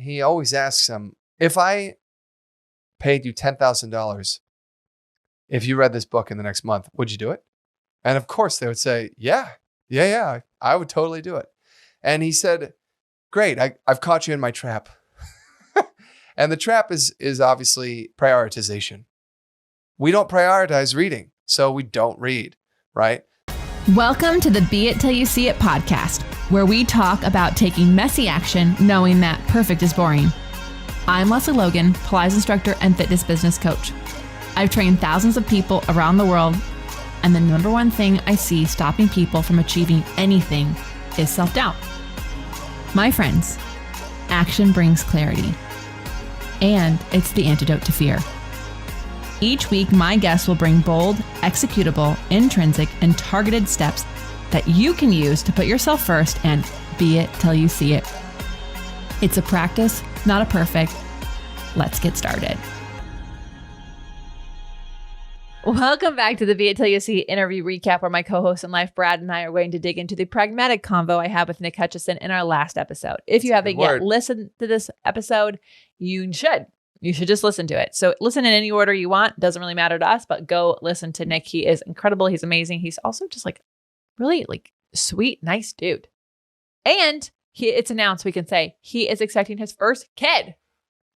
he always asks them, if I paid you $10,000, if you read this book in the next month, would you do it? And of course they would say, yeah, I would totally do it. And he said, great, I've caught you in my trap. And the trap is obviously prioritization. We don't prioritize reading, so we don't read, right? Welcome to the Be It Till You See It podcast, where we talk about taking messy action, knowing that perfect is boring. I'm Lesley Logan, Pilates instructor and fitness business coach. I've trained thousands of people around the world, and the number one thing I see stopping people from achieving anything is self-doubt. My friends, action brings clarity, and it's the antidote to fear. Each week, my guests will bring bold, executable, intrinsic, and targeted steps that you can use to put yourself first and be it till you see it. It's a practice, not a perfect. Let's get started. Welcome back to the Be It Till You See It interview recap, where my co-host in life, Brad, and I are going to dig into the pragmatic convo I had with Nick Hutchison in our last episode. If you haven't yet listened to this episode, you should. You should just listen to it. So listen in any order you want. Doesn't really matter to us, but go listen to Nick. He is incredible. He's amazing. He's also just really sweet, nice dude. And it's announced, we can say, he is expecting his first kid.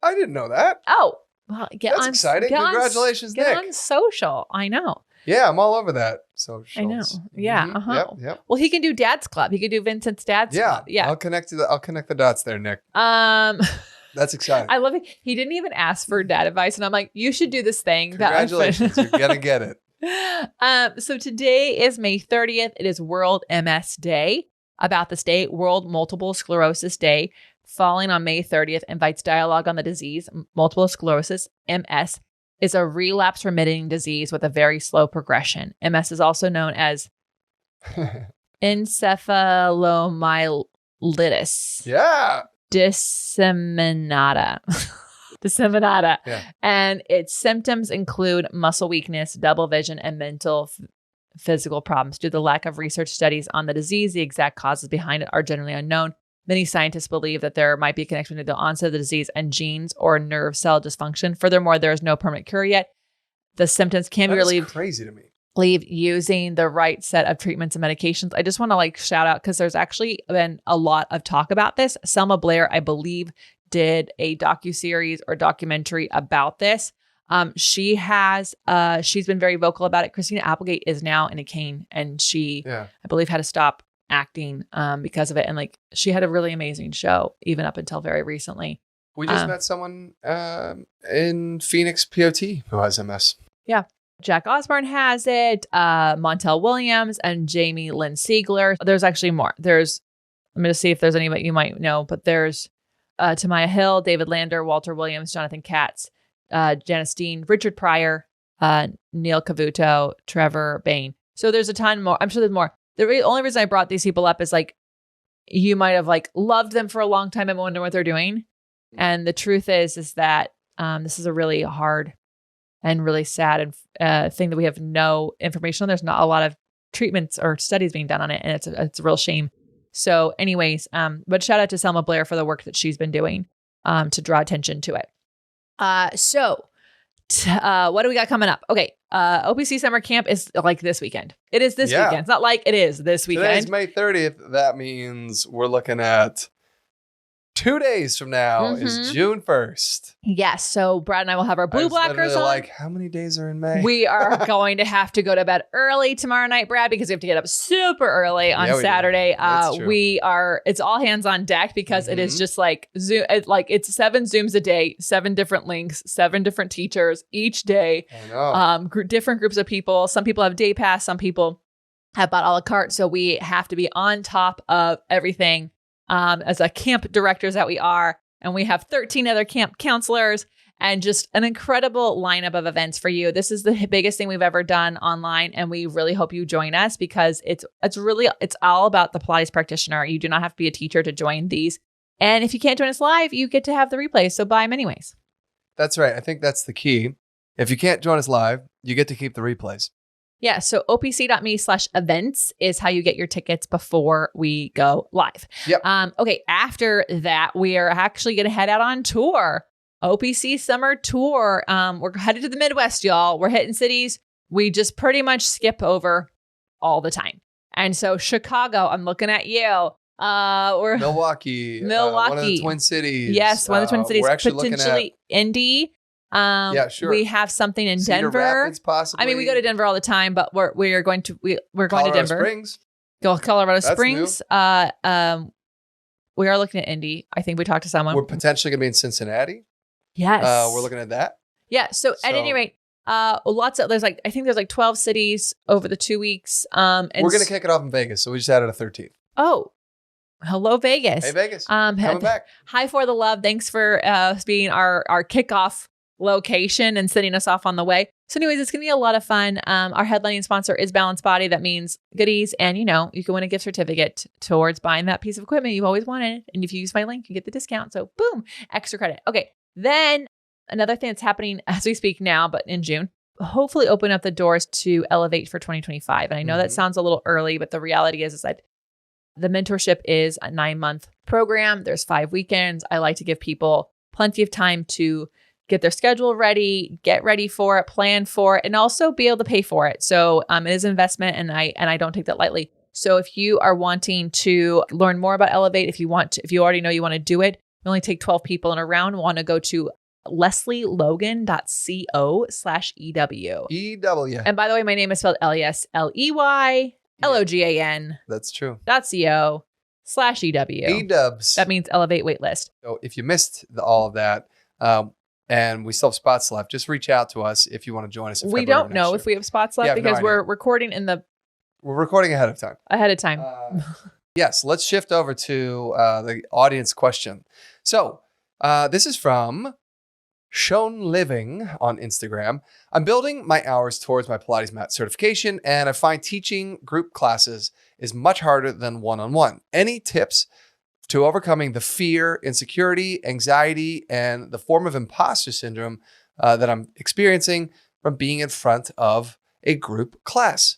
I didn't know that. Oh, well, that's exciting. Congratulations, Nick. Get on social. I know. Yeah, I'm all over that. Social. I know. Yeah. Mm-hmm. Uh-huh. Yep. Well, he can do Dad's Club. He could do Vincent's Dad's Club. Yeah. I'll connect the dots there, Nick. That's exciting. I love it. He didn't even ask for dad advice. And I'm like, you should do this thing. Congratulations. You're going to get it. So today is May 30th. It is World MS Day. About this day, World Multiple Sclerosis Day, falling on May 30th, invites dialogue on the disease. Multiple sclerosis, MS, is a relapse-remitting disease with a very slow progression. MS is also known as encephalomyelitis. Yeah. Disseminata. Yeah. And its symptoms include muscle weakness, double vision, and mental physical problems. Due to the lack of research studies on the disease, the exact causes behind it are generally unknown. Many scientists believe that there might be a connection between the onset of the disease and genes or nerve cell dysfunction. Furthermore, there is no permanent cure yet. The symptoms can be relieved. That's crazy to me. Using the right set of treatments and medications. I just want to shout out, because there's actually been a lot of talk about this. Selma Blair, I believe, did a docuseries or documentary about this. She's been very vocal about it. Christina Applegate is now in a cane, and she, I believe, had to stop acting because of it. And she had a really amazing show, even up until very recently. We just met someone in Phoenix, POT, who has MS. Yeah. Jack Osborne has it, Montel Williams, and Jamie Lynn Siegler. There's actually more. Let me just see if there's anybody you might know, but there's Tamaya Hill, David Lander, Walter Williams, Jonathan Katz, Janice Dean, Richard Pryor, Neil Cavuto, Trevor Bain. So there's a ton more. I'm sure there's more. The only reason I brought these people up is you might have loved them for a long time and wonder what they're doing. And the truth is that this is a really hard and really sad thing that we have no information on. There's not a lot of treatments or studies being done on it, and it's a real shame. So anyways, but shout out to Selma Blair for the work that she's been doing to draw attention to it. So what do we got coming up? Okay, OPC Summer Camp is this weekend. It is this weekend. It's not it is this weekend. Today's May 30th. That means we're looking at 2 days from now is June 1st. Yes. So Brad and I will have our blue blockers on. How many days are in May? We are going to have to go to bed early tomorrow night, Brad, because we have to get up super early on Saturday. It's all hands on deck, because it is just Zoom. It's 7 Zooms a day, 7 different links, 7 different teachers each day. I know. Different groups of people. Some people have day pass. Some people have bought a la carte. So we have to be on top of everything. As a camp directors that we are, and we have 13 other camp counselors and just an incredible lineup of events for you. This is the biggest thing we've ever done online, and we really hope you join us, because it's all about the Pilates practitioner. You do not have to be a teacher to join these. And if you can't join us live, you get to have the replays. So buy them anyways. That's right. I think that's the key. If you can't join us live, you get to keep the replays. Yeah. So opc.me/events is how you get your tickets before we go live. Yep. Okay. After that, we are actually going to head out on tour. OPC summer tour. We're headed to the Midwest, y'all. We're hitting cities we just pretty much skip over all the time. And so Chicago, I'm looking at you. We're Milwaukee, one of the Twin Cities. Yes, one of the Twin Cities. We're actually potentially Indy. Yeah, sure. We have something in Cedar Denver. Rapids, possibly. I mean, we go to Denver all the time, but we're going to Colorado Denver. Springs. Colorado That's Springs. We are looking at Indy. I think we talked to someone. We're potentially going to be in Cincinnati. Yes. We're looking at that. Yeah. So at any rate, there's 12 cities over the 2 weeks. And we're going to kick it off in Vegas. So we just added a 13th. Oh, hello, Vegas. Hey, Vegas. Coming back. Hi for the love. Thanks for being our kickoff location and sending us off on the way. So anyways, it's going to be a lot of fun. Our headlining sponsor is Balanced Body. That means goodies. And, you can win a gift certificate towards buying that piece of equipment you've always wanted. And if you use my link, you get the discount. So boom, extra credit. Okay. Then another thing that's happening as we speak now, but in June, hopefully open up the doors to Elevate for 2025. And I know that sounds a little early, but the reality is that the mentorship is a 9-month program. There's 5 weekends. I like to give people plenty of time to get their schedule ready, get ready for it, plan for it, and also be able to pay for it. So it is an investment, and I don't take that lightly. So if you are wanting to learn more about Elevate, if you already know you want to do it, we only take 12 people in a round. Want to go to lesleylogan.co/EW. EW. And by the way, my name is spelled LESLEYLOGAN. That's true. .co/EW. E-dubs. That means Elevate Waitlist. So if you missed all of that, and we still have spots left, just reach out to us if you want to join us. We don't know if we have spots left because we're recording we're recording ahead of time. Yes, let's shift over to the audience question. So this is from Shown Living on Instagram. I'm building my hours towards my Pilates mat certification, and I find teaching group classes is much harder than one-on-one. Any tips to overcoming the fear, insecurity, anxiety, and the form of imposter syndrome that I'm experiencing from being in front of a group class?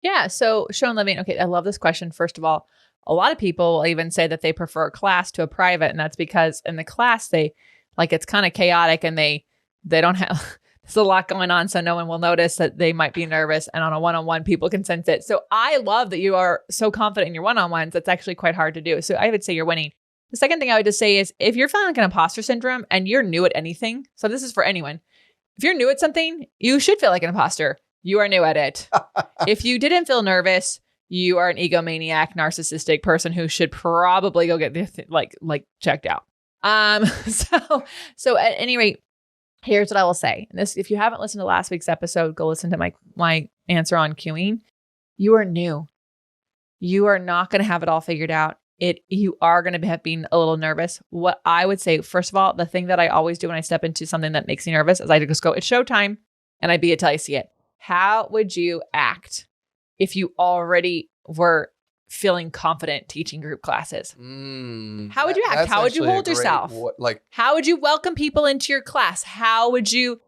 Yeah. So Shown Living. Okay. I love this question. First of all, a lot of people will even say that they prefer a class to a private. And that's because in the class, it's kind of chaotic and they don't have, there's a lot going on. So no one will notice that they might be nervous. And on a one-on-one, people can sense it. So I love that you are so confident in your one-on-ones. That's actually quite hard to do. So I would say you're winning. The second thing I would just say is if you're feeling like an imposter syndrome and you're new at anything, so this is for anyone. If you're new at something, you should feel like an imposter. You are new at it. If you didn't feel nervous, you are an egomaniac, narcissistic person who should probably go get checked out. So at any rate, here's what I will say. And this, if you haven't listened to last week's episode, go listen to my answer on queuing. You are new. You are not going to have it all figured out. You are going to be a little nervous. What I would say, first of all, the thing that I always do when I step into something that makes me nervous is I just go, it's showtime, and I be it till I see it. How would you act if you already were feeling confident teaching group classes? How would you act? How would you hold yourself? How would you welcome people into your class? How would you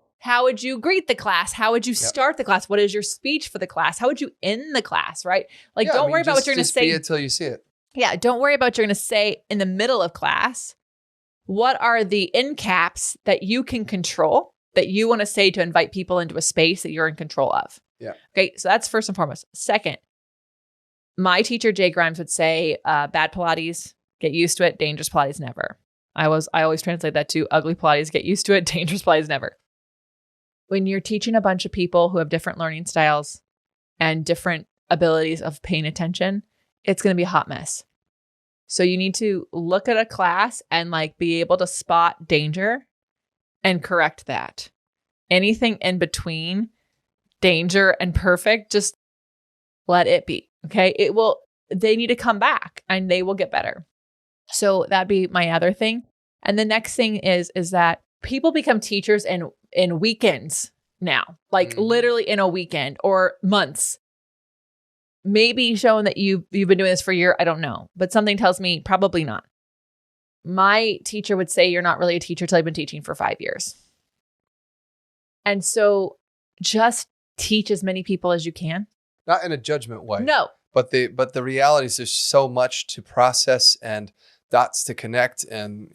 greet the class? How would you start the class? What is your speech for the class? How would you end the class? Right? Don't worry about what you're going to say. Just be it till you see it. Yeah. Don't worry about what you're going to say in the middle of class. What are the end caps that you can control that you want to say to invite people into a space that you're in control of? Yeah. Okay. So that's first and foremost. Second, my teacher, Jay Grimes, would say, bad Pilates, get used to it. Dangerous Pilates, never. I always translate that to ugly Pilates, get used to it. Dangerous Pilates, never. When you're teaching a bunch of people who have different learning styles and different abilities of paying attention, it's going to be a hot mess. So you need to look at a class and be able to spot danger and correct that. Anything in between danger and perfect, just let it be. Okay. They need to come back and they will get better. So that'd be my other thing. And the next thing is that people become teachers in weekends now, literally in a weekend or months. Maybe showing that you've been doing this for a year. I don't know, but something tells me probably not. My teacher would say you're not really a teacher till I've been teaching for 5 years. And so just teach as many people as you can. Not in a judgment way. No. But the reality is there's so much to process and dots to connect and,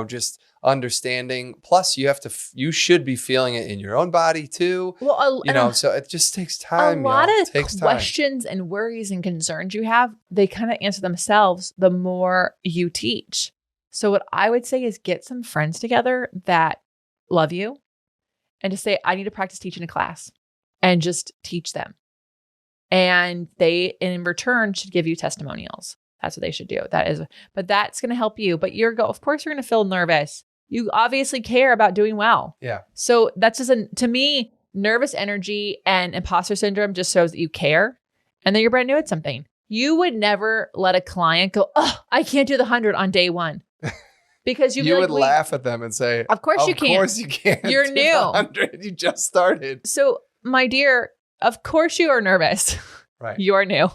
just understanding. Plus you should be feeling it in your own body too. Well, So it just takes time. A lot of takes questions and worries and concerns you have, they kind of answer themselves the more you teach. So what I would say is get some friends together that love you and just say, I need to practice teaching a class, and just teach them. And they, in return, should give you testimonials. That's what they should do. But that's going to help you. But of course, you're going to feel nervous. You obviously care about doing well. Yeah. So that's just to me, nervous energy and imposter syndrome just shows that you care and that you're brand new at something. You would never let a client go, oh, I can't do the 100 on day one. Because you would laugh at them and say, of course you can't. Of course you can't. You're do new. the 100. You just started. So, my dear, of course you are nervous. Right. You are new.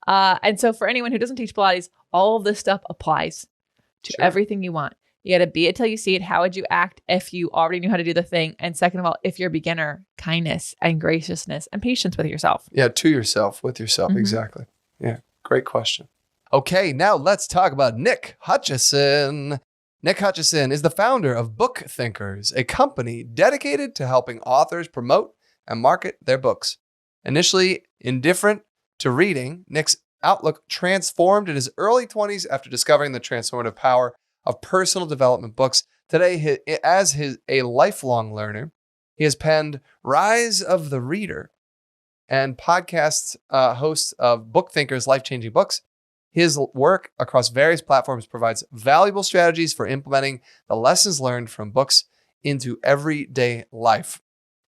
And so for anyone who doesn't teach Pilates, all of this stuff applies to everything you want. You got to be it till you see it. How would you act if you already knew how to do the thing? And second of all, if you're a beginner, kindness and graciousness and patience with yourself. Yeah, to yourself, with yourself. Mm-hmm. Exactly. Yeah, great question. Okay, now let's talk about Nick Hutchison. Nick Hutchison is the founder of BookThinkers, a company dedicated to helping authors promote and market their books. Initially indifferent to reading, Nick's outlook transformed in his early 20s after discovering the transformative power of personal development books. Today, a lifelong learner, he has penned Rise of the Reader and podcast host of BookThinkers Life-Changing Books. His work across various platforms provides valuable strategies for implementing the lessons learned from books into everyday life.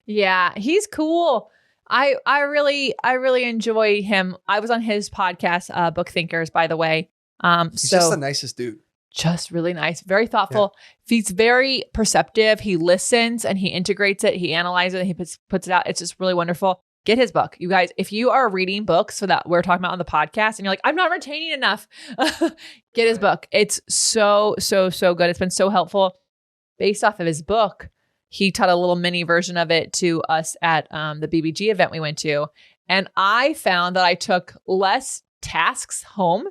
Yeah, he's cool. I really enjoy him. I was on his podcast, BookThinkers, by the way. He's just the nicest dude. Just really nice, very thoughtful. Yeah. He's very perceptive. He listens and he integrates it. He analyzes it. He puts it out. It's just really wonderful. Get his book. You guys, if you are reading books so that we're talking about on the podcast and you're like, I'm not retaining enough, get his book. It's so good. It's been so helpful. Based off of his book, he taught a little mini version of it to us at the BBG event we went to. And I found that I took less tasks home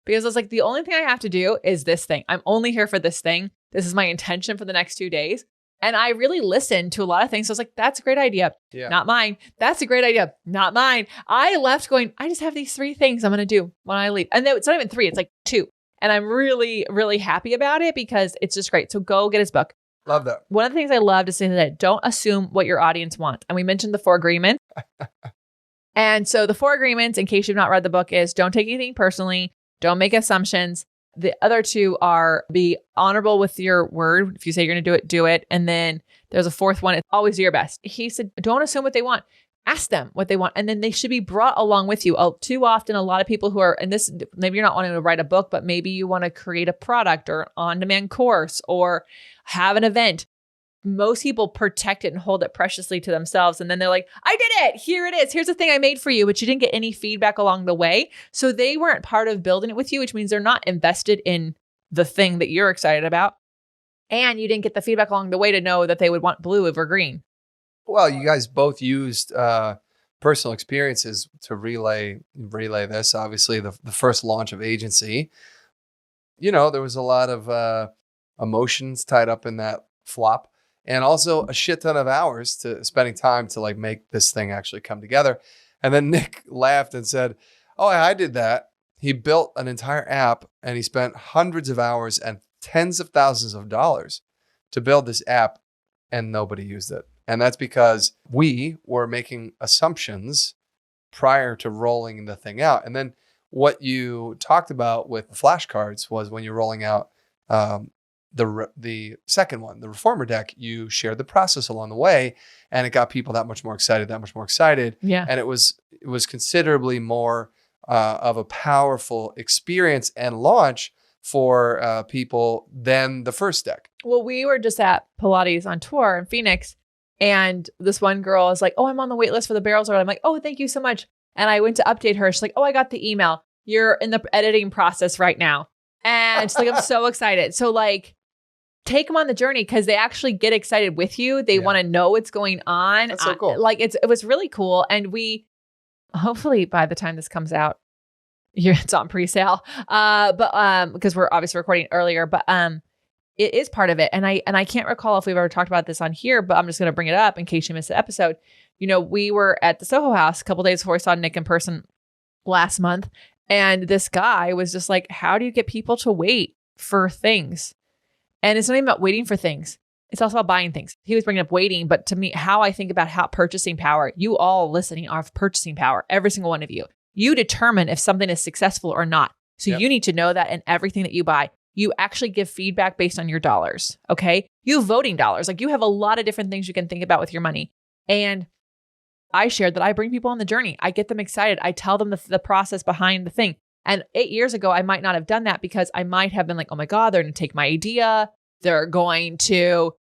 because I was like, the only thing I have to do is this thing. I'm only here for this thing. This is my intention for the next 2 days. And I really listened to a lot of things. So I was like, that's a great idea. Yeah. Not mine. That's a great idea. Not mine. I left going, I just have these 3 things I'm going to do when I leave. And it's not even 3, it's like 2. And I'm really, really happy about it because it's just great. So go get his book. Love that. One of the things I love to say is that don't assume what your audience wants. And we mentioned the 4 agreements. And so the 4 agreements, in case you've not read the book, is don't take anything personally. Don't make assumptions. The other 2 are be honorable with your word. If you say you're going to do it, do it. And then there's a 4th one. It's always do your best. He said, don't assume what they want. Ask them what they want. And then they should be brought along with you. Too often, a lot of people who are, and this, maybe you're not wanting to write a book, but maybe you want to create a product or on-demand course or have an event. Most people protect it and hold it preciously to themselves. And then they're like, I did it. Here it is. Here's the thing I made for you, but you didn't get any feedback along the way. So they weren't part of building it with you, which means they're not invested in the thing that you're excited about. And you didn't get the feedback along the way to know that they would want blue over green. Well, you guys both used personal experiences to relay this. Obviously, the first launch of agency, there was a lot of emotions tied up in that flop. And also a shit ton of hours to spending time to like make this thing actually come together. And then Nick laughed and said, oh, I did that. He built an entire app and he spent hundreds of hours and tens of thousands of dollars to build this app and nobody used it. And that's because we were making assumptions prior to rolling the thing out. And then what you talked about with the flashcards was when you're rolling out the second one, the reformer deck, you shared the process along the way and it got people that much more excited. Yeah. And it was considerably more of a powerful experience and launch for people than the first deck. Well, we were just at Pilates on tour in Phoenix and this one girl is like, oh, I'm on the wait list for the barrels. I'm like, oh, thank you so much. And I went to update her. She's like, oh, I got the email. You're in the editing process right now. And she's like, I'm so excited. So like, take them on the journey because they actually get excited with you. They want to know what's going on. That's so cool. It was really cool. And we, hopefully by the time this comes out, it's on pre-sale. Because we're obviously recording earlier, but it is part of it. And I can't recall if we've ever talked about this on here, but I'm just going to bring it up in case you missed the episode. We were at the Soho House a couple days before we saw Nick in person last month. And this guy was just like, how do you get people to wait for things? And it's not even about waiting for things. It's also about buying things. He was bringing up waiting, but to me, how I think about how purchasing power, you all listening are purchasing power, every single one of you. You determine if something is successful or not. So you need to know that in everything that you buy. You actually give feedback based on your dollars, okay? You have voting dollars. Like you have a lot of different things you can think about with your money. And I shared that I bring people on the journey. I get them excited. I tell them the process behind the thing. And 8 years ago, I might not have done that because I might have been like, oh my God, they're going to take my idea. They're going to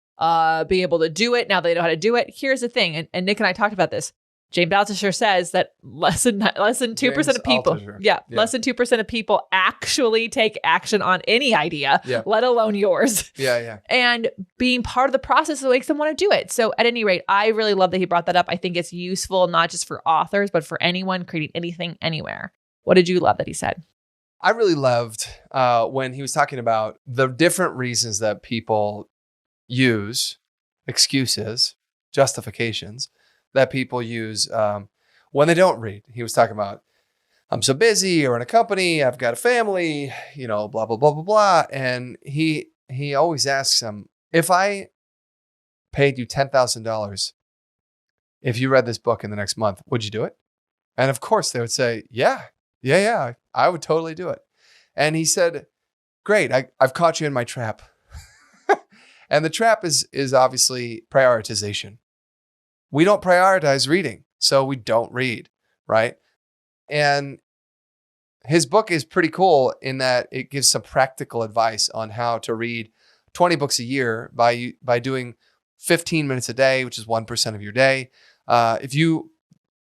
be able to do it. Now they know how to do it. Here's the thing. And Nick and I talked about this. James Altucher says that less than 2% of people, less than 2% of people actually take action on any idea, let alone yours. Yeah. And being part of the process makes them want to do it. So at any rate, I really love that he brought that up. I think it's useful, not just for authors, but for anyone creating anything, anywhere. What did you love that he said? I really loved when he was talking about the different reasons that people use excuses, justifications that people use when they don't read. He was talking about, I'm so busy or in a company, I've got a family, blah, blah, blah, blah, blah. And he always asks them, if I paid you $10,000, if you read this book in the next month, would you do it? And of course they would say, yeah, I would totally do it. And he said, great, I've caught you in my trap. And the trap is obviously prioritization. We don't prioritize reading, so we don't read, right? And his book is pretty cool in that it gives some practical advice on how to read 20 books a year by doing 15 minutes a day, which is 1% of your day. If you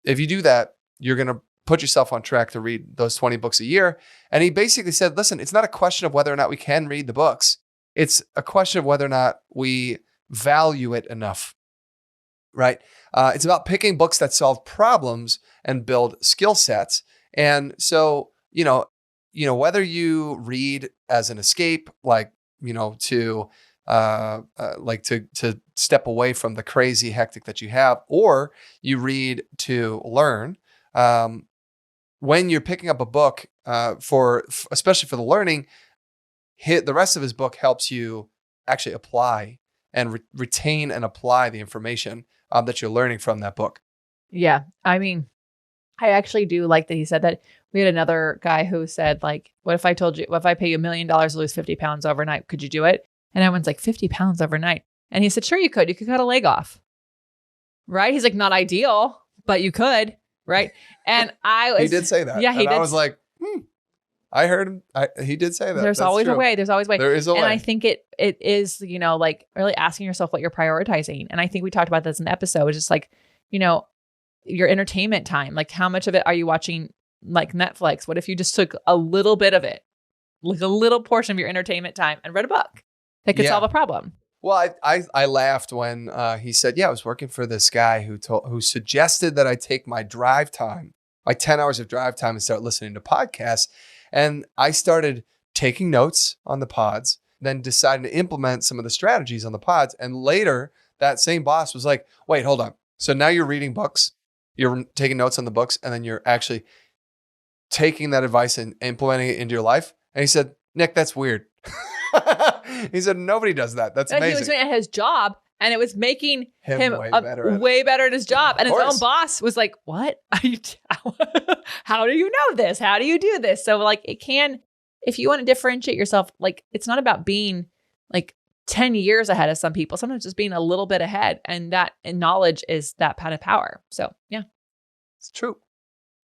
do that, you're going to put yourself on track to read those 20 books a year. And he basically said, listen, it's not a question of whether or not we can read the books. It's a question of whether or not we value it enough. Right? It's about picking books that solve problems and build skill sets. And so, whether you read as an escape, to step away from the crazy hectic that you have, or you read to learn, when you're picking up a book especially for the learning, the rest of his book helps you actually apply and retain and apply the information that you're learning from that book. Yeah. I mean, I actually do like that he said that. We had another guy who said, like, what if I told you, if I pay you $1 million to lose 50 pounds overnight, could you do it? And everyone's like, 50 pounds overnight. And he said, sure, you could. You could cut a leg off. Right? He's like, not ideal, but you could. Right? And he did say that. Yeah, he did. I was like, I heard him. He did say that. There's always a way. There's always a way. There is a way. And I think it is, like really asking yourself what you're prioritizing. And I think we talked about this in the episode. It's just like, your entertainment time. Like how much of it are you watching like Netflix? What if you just took a little bit of it, like a little portion of your entertainment time and read a book that could solve a problem? Well, I laughed when he said, I was working for this guy who suggested that I take my drive time, my 10 hours of drive time, and start listening to podcasts. And I started taking notes on the pods, then deciding to implement some of the strategies on the pods. And later, that same boss was like, wait, hold on. So now you're reading books, you're taking notes on the books, and then you're actually taking that advice and implementing it into your life. And he said, Nick, that's weird. He said, nobody does that. That's amazing. He was doing it at his job, and it was making him way better at his job. And his own boss was like, what? How do you know this? How do you do this? So like it can, if you want to differentiate yourself, like it's not about being like 10 years ahead of some people, sometimes just being a little bit ahead. And knowledge is that kind of power. So yeah. It's true.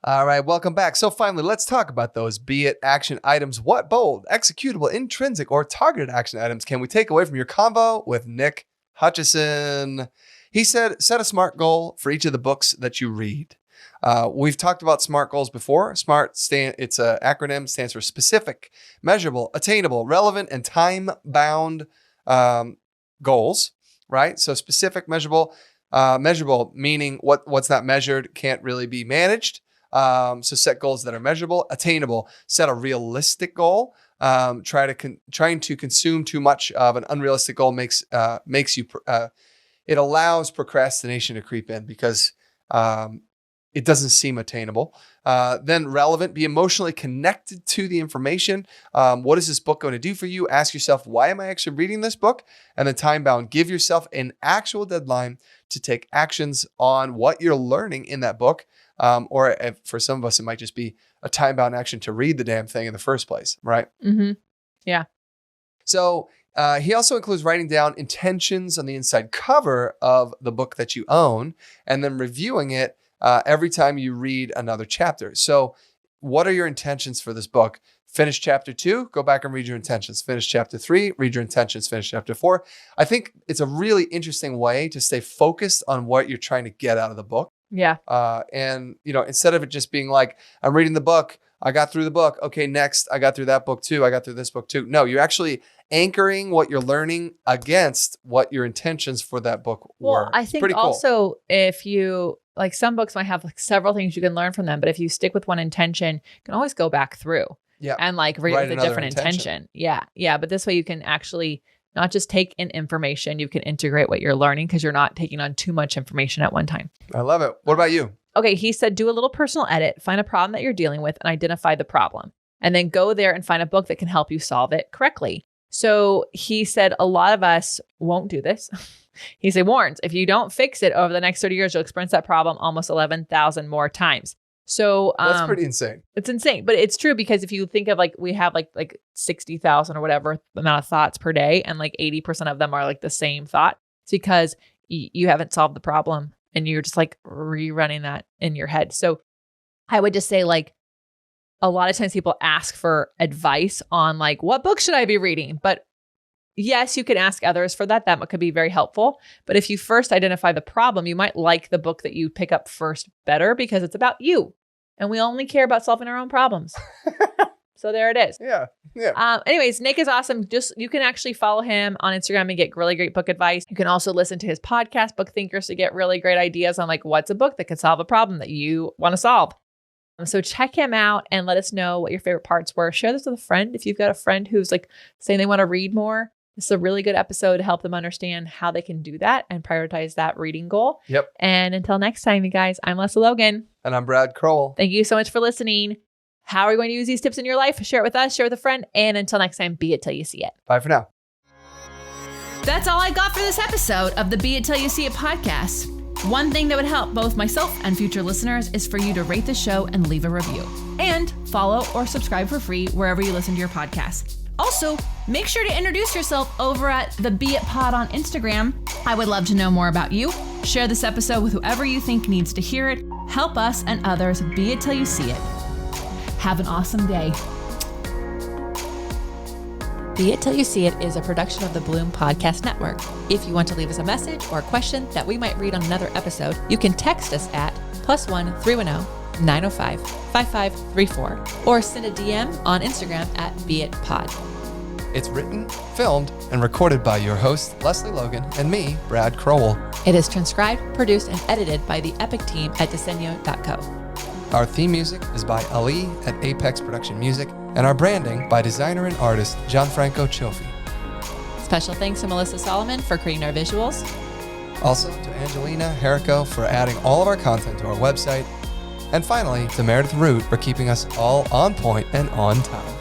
All right, welcome back. So finally, let's talk about those beit action items. What bold, executable, intrinsic, or targeted action items can we take away from your convo with Nick Hutchison? He said, set a SMART goal for each of the books that you read. We've talked about SMART goals before. SMART, it's an acronym, stands for specific, measurable, attainable, relevant, and time-bound goals, right? So specific, measurable, measurable, meaning what's not measured can't really be managed. So set goals that are measurable. Attainable, set a realistic goal. Trying to consume too much of an unrealistic goal makes you it allows procrastination to creep in because it doesn't seem attainable. Then relevant, be emotionally connected to the information. What is this book going to do for you? Ask yourself, why am I actually reading this book? And then time bound, give yourself an actual deadline to take actions on what you're learning in that book. Or if, for some of us, it might just be a time bound action to read the damn thing in the first place, right? Mm-hmm. Yeah. So he also includes writing down intentions on the inside cover of the book that you own and then reviewing it every time you read another chapter. So what are your intentions for this book? Finish chapter 2, go back and read your intentions. Finish chapter 3, read your intentions. Finish chapter 4. I think it's a really interesting way to stay focused on what you're trying to get out of the book. Yeah. And, instead of it just being like, I'm reading the book, I got through the book. Okay, next, I got through that book too. I got through this book too. No, you're actually anchoring what you're learning against what your intentions for that book were. Well, I think Pretty cool. also if you, like some books might have like several things you can learn from them, but if you stick with one intention, you can always go back through and like read Write with a another different intention. Yeah. Yeah. But this way you can actually not just take in information, you can integrate what you're learning because you're not taking on too much information at one time. I love it. What about you? Okay, he said, do a little personal edit, find a problem that you're dealing with and identify the problem. And then go there and find a book that can help you solve it correctly. So he said, a lot of us won't do this. He said, warns, if you don't fix it over the next 30 years, you'll experience that problem almost 11,000 more times. So that's pretty insane. It's insane, but it's true because if you think of like, we have like 60,000 or whatever amount of thoughts per day. And like 80% of them are like the same thought. It's because you haven't solved the problem. And you're just like rerunning that in your head. So I would just say like a lot of times people ask for advice on like, what book should I be reading? But yes, you can ask others for that. That could be very helpful. But if you first identify the problem, you might like the book that you pick up first better because it's about you. And we only care about solving our own problems. So there it is. Yeah. Yeah. Anyways, Nick is awesome. You can actually follow him on Instagram and get really great book advice. You can also listen to his podcast, BookThinkers, to get really great ideas on like what's a book that could solve a problem that you want to solve. So check him out and let us know what your favorite parts were. Share this with a friend. If you've got a friend who's like saying they want to read more, this is a really good episode to help them understand how they can do that and prioritize that reading goal. Yep. And until next time, you guys, I'm Lesley Logan. And I'm Brad Crowell. Thank you so much for listening. How are you going to use these tips in your life? Share it with us, share with a friend. And until next time, be it till you see it. Bye for now. That's all I got for this episode of the Be It Till You See It podcast. One thing that would help both myself and future listeners is for you to rate the show and leave a review. And follow or subscribe for free wherever you listen to your podcast. Also, make sure to introduce yourself over at the Be It Pod on Instagram. I would love to know more about you. Share this episode with whoever you think needs to hear it. Help us and others be it till you see it. Have an awesome day. Be It Till You See It is a production of the Bloom Podcast Network. If you want to leave us a message or a question that we might read on another episode, you can text us at +1 310 905 5534 or send a DM on Instagram at BeItPod. It's written, filmed, and recorded by your host, Lesley Logan, and me, Brad Crowell. It is transcribed, produced, and edited by the Epic team at Diseño.co. Our theme music is by Ali at Apex Production Music, and our branding by designer and artist Gianfranco Cioffi. Special thanks to Melissa Solomon for creating our visuals. Also to Angelina Herrico for adding all of our content to our website. And finally, to Meredith Root for keeping us all on point and on time.